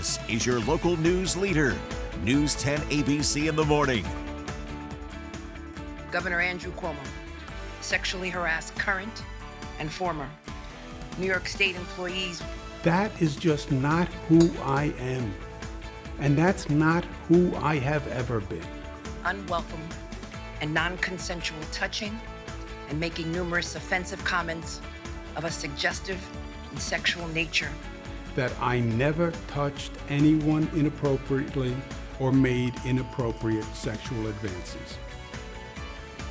This is your local news leader, News 10 ABC in the morning. Governor Andrew Cuomo sexually harassed current and former New York State employees. That is just not who I am. And that's not who I have ever been. Unwelcome and non-consensual touching and making numerous offensive comments of a suggestive and sexual nature. That I never touched anyone inappropriately or made inappropriate sexual advances.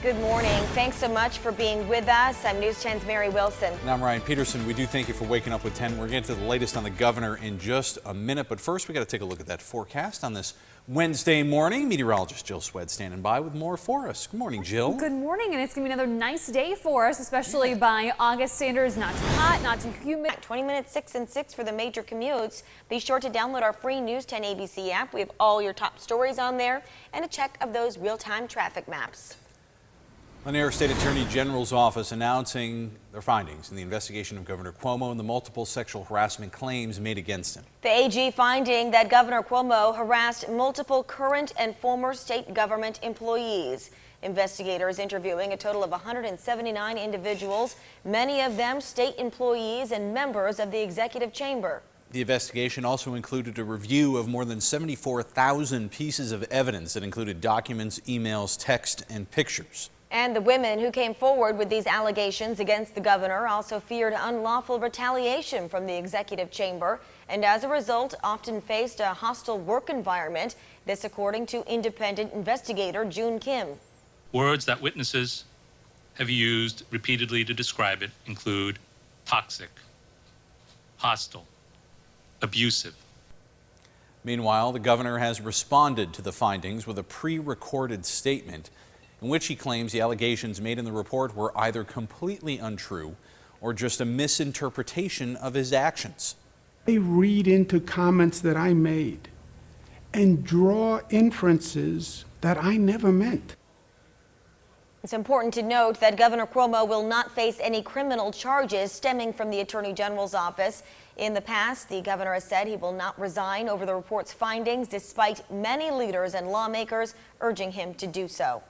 Good morning. Thanks so much for being with us. I'm News 10's Mary Wilson. And I'm Ryan Peterson. We do thank you for waking up with 10. We're getting to the latest on the governor in just a minute. But first, we got to take a look at that forecast on this Wednesday morning. Meteorologist Jill Swed standing by with more for us. Good morning, Jill. Good morning, and it's going to be another nice day for us, especially by August standards. Not too hot, not too humid. 20 minutes 6 and 6 for the major commutes. Be sure to download our free News 10 ABC app. We have all your top stories on there and a check of those real-time traffic maps. The New York State Attorney General's office announcing their findings in the investigation of Governor Cuomo and the multiple sexual harassment claims made against him. The AG finding that Governor Cuomo harassed multiple current and former state government employees. Investigators interviewing a total of 179 individuals, many of them state employees and members of the executive chamber. The investigation also included a review of more than 74,000 pieces of evidence that included documents, emails, text, and pictures. And the women who came forward with these allegations against the governor also feared unlawful retaliation from the executive chamber and as a result often faced a hostile work environment. This according to independent investigator June Kim. Words that witnesses have used repeatedly to describe it include toxic, hostile, abusive. Meanwhile, the governor has responded to the findings with a pre-recorded statement in which he claims the allegations made in the report were either completely untrue or just a misinterpretation of his actions. They read into comments that I made and draw inferences that I never meant. It's important to note that Governor Cuomo will not face any criminal charges stemming from the Attorney General's office. In the past, the governor has said he will not resign over the report's findings, despite many leaders and lawmakers urging him to do so.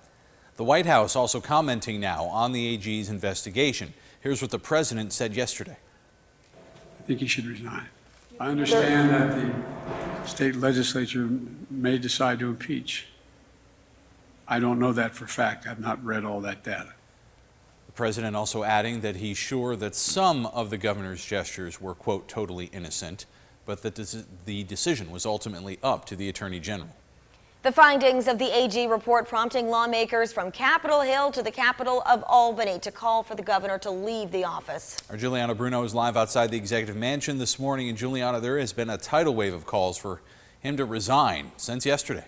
The White House also commenting now on the AG's investigation. Here's what the president said yesterday. I think he should resign. I understand that the state legislature may decide to impeach. I don't know that for a fact. I've not read all that data. The president also adding that he's sure that some of the governor's gestures were, quote, totally innocent, but that the decision was ultimately up to the Attorney General. The findings of the AG report prompting lawmakers from Capitol Hill to the capital of Albany to call for the governor to leave the office. Our Juliana Bruno is live outside the executive mansion this morning. And Juliana, there has been a tidal wave of calls for him to resign since yesterday.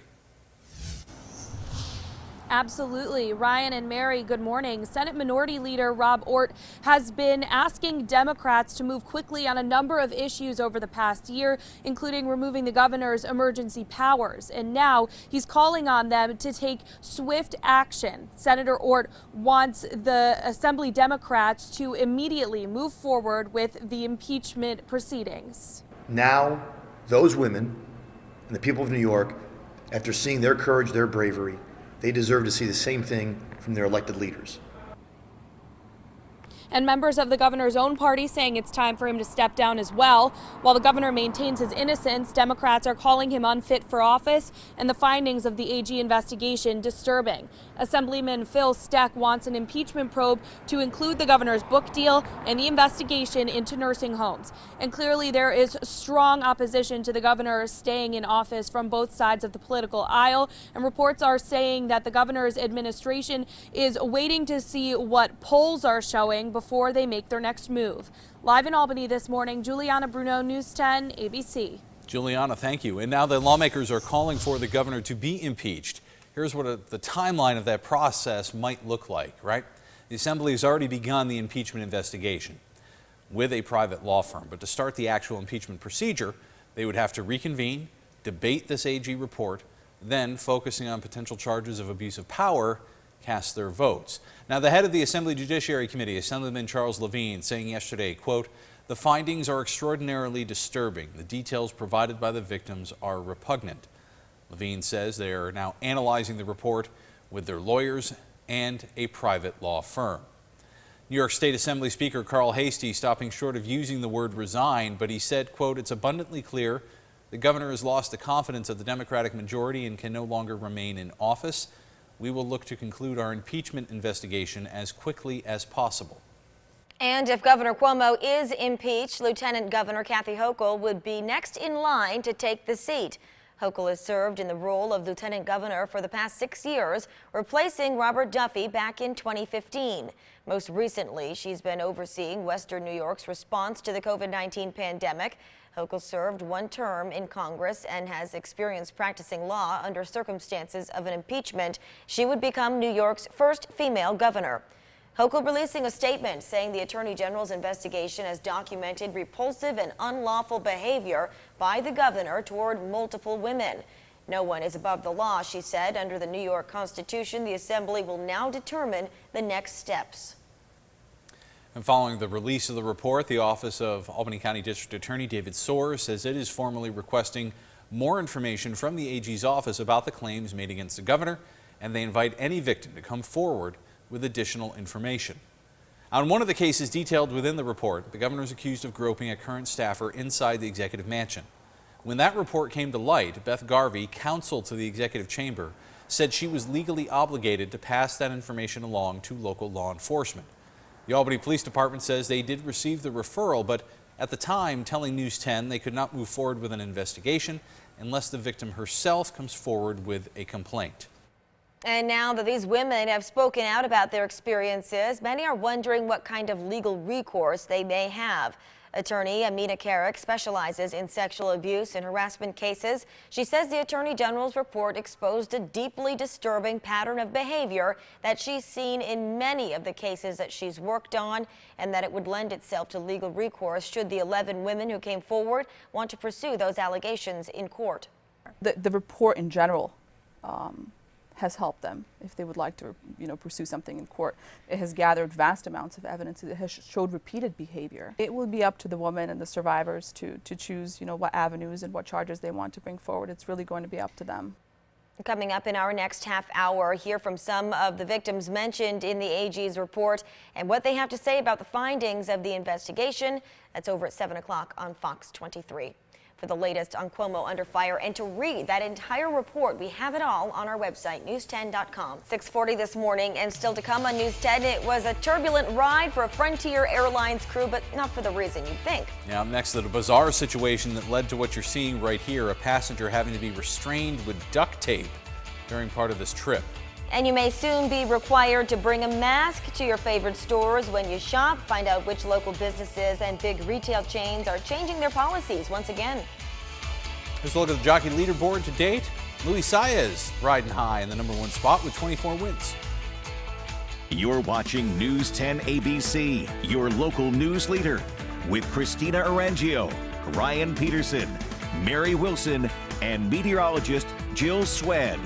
Absolutely. Ryan and Mary, good morning. Senate Minority Leader Rob Ortt has been asking Democrats to move quickly on a number of issues over the past year, including removing the governor's emergency powers. And now he's calling on them to take swift action. Senator Ortt wants the Assembly Democrats to immediately move forward with the impeachment proceedings. Now, those women and the people of New York, after seeing their courage, their bravery, they deserve to see the same thing from their elected leaders. And members of the governor's own party saying it's time for him to step down as well. While the governor maintains his innocence, Democrats are calling him unfit for office and the findings of the AG investigation disturbing. Assemblyman Phil Steck wants an impeachment probe to include the governor's book deal and the investigation into nursing homes. And clearly there is strong opposition to the governor staying in office from both sides of the political aisle. And reports are saying that the governor's administration is waiting to see what polls are showing before they make their next move. Live in Albany this morning, Juliana Bruno, News 10 ABC. Juliana, thank you. And now the lawmakers are calling for the governor to be impeached. Here's what the timeline of that process might look like, right? The Assembly has already begun the impeachment investigation with a private law firm. But to start the actual impeachment procedure, they would have to reconvene, debate this AG report, then focusing on potential charges of abuse of power, cast their votes. Now, the head of the Assembly Judiciary Committee, Assemblyman Charles Levine, saying yesterday, quote, The findings are extraordinarily disturbing. The details provided by the victims are repugnant. Levine says they are now analyzing the report with their lawyers and a private law firm. New York State Assembly Speaker Carl Heastie stopping short of using the word resign, but he said, quote, "It's abundantly clear the governor has lost the confidence of the Democratic majority and can no longer remain in office. We will look to conclude our impeachment investigation as quickly as possible." And if Governor Cuomo is impeached, Lieutenant Governor Kathy Hochul would be next in line to take the seat. Hochul has served in the role of Lieutenant Governor for the past 6 years, replacing Robert Duffy back in 2015. Most recently, she's been overseeing Western New York's response to the COVID-19 pandemic. Hochul served 1 term in Congress and has experience practicing law under circumstances of an impeachment. She would become New York's first female governor. Hochul releasing a statement saying the Attorney General's investigation has documented repulsive and unlawful behavior by the governor toward multiple women. No one is above the law, she said. Under the New York Constitution, the Assembly will now determine the next steps. And following the release of the report, the Office of Albany County District Attorney David Soar says it is formally requesting more information from the AG's office about the claims made against the governor, and they invite any victim to come forward with additional information. On one of the cases detailed within the report, the governor is accused of groping a current staffer inside the executive mansion. When that report came to light, Beth Garvey, counsel to the executive chamber, said she was legally obligated to pass that information along to local law enforcement. The Albany Police Department says they did receive the referral, but at the time telling News 10 they could not move forward with an investigation unless the victim herself comes forward with a complaint. And now that these women have spoken out about their experiences, many are wondering what kind of legal recourse they may have. Attorney Amina Carrick specializes in sexual abuse and harassment cases. She says the Attorney General's report exposed a deeply disturbing pattern of behavior that she's seen in many of the cases that she's worked on, and that it would lend itself to legal recourse should the 11 women who came forward want to pursue those allegations in court. The report in general has helped them if they would like to, pursue something in court. It has gathered vast amounts of evidence. It has showed repeated behavior. It will be up to the woman and the survivors to choose, what avenues and what charges they want to bring forward. It's really going to be up to them. Coming up in our next half hour, hear from some of the victims mentioned in the AG's report and what they have to say about the findings of the investigation. That's over at 7 o'clock on Fox 23. For the latest on Cuomo under fire and to read that entire report, we have it all on our website, news10.com. 6:40 this morning, and still to come on News 10, it was a turbulent ride for a Frontier Airlines crew, but not for the reason you'd think. Now, up next, the bizarre situation that led to what you're seeing right here, a passenger having to be restrained with duct tape during part of this trip. And you may soon be required to bring a mask to your favorite stores when you shop. Find out which local businesses and big retail chains are changing their policies once again. Let's look at the jockey leaderboard to date. Luis Saez riding high in the #1 spot with 24 wins. You're watching News 10 ABC, your local news leader, with Christina Arangio, Ryan Peterson, Mary Wilson, and meteorologist Jill Swed.